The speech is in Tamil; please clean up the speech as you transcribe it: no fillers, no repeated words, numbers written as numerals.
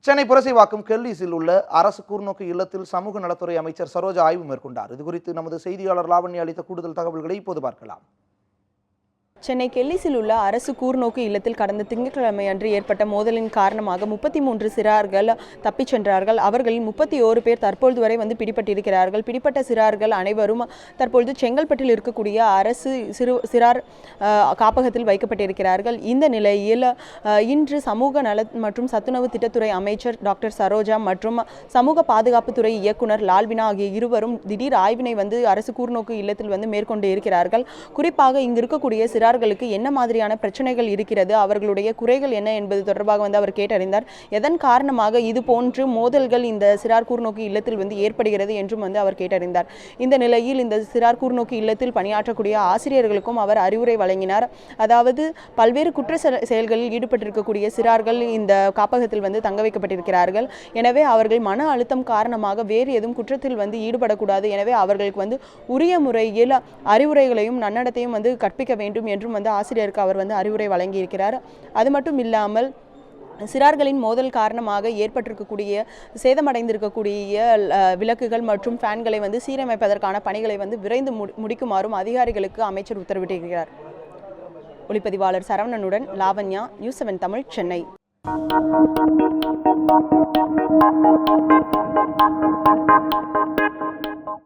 சென்னை புரசைவாக்கம் கெல்லிஸில் உள்ள அரசு கூர்நோக்கு இல்லத்தில் சமூக நலத்துறை அமைச்சர் சரோஜா ஆய்வு மேற்கொண்டார். இதுகுறித்து நமது செய்தியாளர் லாவண்யா அளித்த கூடுதல் தகவல்களை இப்போது பார்க்கலாம். சென்னை கெல்லிஸில் உள்ள அரசு கூர்நோக்கு இல்லத்தில் கடந்த திங்கட்கிழமை அன்று ஏற்பட்ட மோதலின் காரணமாக 33 சிறார்கள் தப்பிச் சென்றார்கள். அவர்களில் 31 பேர் தற்பொழுது வரை பிடிபட்டிருக்கிறார்கள். பிடிப்பட்ட சிறார்கள் அனைவரும் தற்பொழுது செங்கல்பட்டில் இருக்கக்கூடிய அரசு சிறார் காப்பகத்தில் வைக்கப்பட்டிருக்கிறார்கள். இந்த நிலையில் இன்று சமூக நல மற்றும் சத்துணவு திட்டத்துறை அமைச்சர் டாக்டர் சரோஜா மற்றும் சமூக பாதுகாப்புத்துறை இயக்குனர் லால்வினா ஆகிய இருவரும் திடீர் ஆய்வினை அரசு கூர்நோக்கு இல்லத்தில் மேற்கொண்டு இருக்கிறார்கள். குறிப்பாக இங்கு இருக்கக்கூடிய சிறார்களுக்கு என்ன மாதிரியான பிரச்சனைகள் இருக்கிறது, அவர்களுடைய குறைகள் என்ன என்பது தொடர்பாக அவர் கேட்டறிந்தார். எதன் காரணமாக இது போன்று மோதல்கள் இந்த சிறார் கூர்நோக்கு இல்லத்தில் ஏற்படுகிறது என்றும் அவர் கேட்டறிந்தார். இந்த நிலையில் இந்த சிறார் கூர்நோக்கு இல்லத்தில் பணியாற்றக்கூடிய ஆசிரியர்களுக்கும் அவர் அறிவுரை வழங்கினார். அதாவது பல்வேறு குற்ற செயல்களில் ஈடுபட்டிருக்கக்கூடிய சிறார்கள் இந்த காப்பகத்தில் தங்க வைக்கப்பட்டிருக்கிறார்கள். எனவே அவர்கள் மன அழுத்தம் காரணமாக வேறு எதுவும் குற்றத்தில் ஈடுபடக்கூடாது. எனவே அவர்களுக்கு உரிய முறையில் அறிவுரைகளையும் நன்னடத்தையும் கற்பிக்க வேண்டும் என்றும் ஆசிரியருக்கு அவர் அறிவுரை வழங்கியிருக்கிறார். அது மட்டும் இல்லாமல் சிறார்களின் மோதல் காரணமாக ஏற்பட்டிருக்கக்கூடிய சேதமடைந்திருக்கக்கூடிய விளக்குகள் மற்றும் ஃபேன்களை சீரமைப்பதற்கான பணிகளை விரைந்து முடிக்குமாறும் அதிகாரிகளுக்கு அமைச்சர் உத்தரவிட்டிருக்கிறார். ஒளிப்பதிவாளர் சரவணனுடன் லாவண்யா, நியூஸ் 7 தமிழ், சென்னை.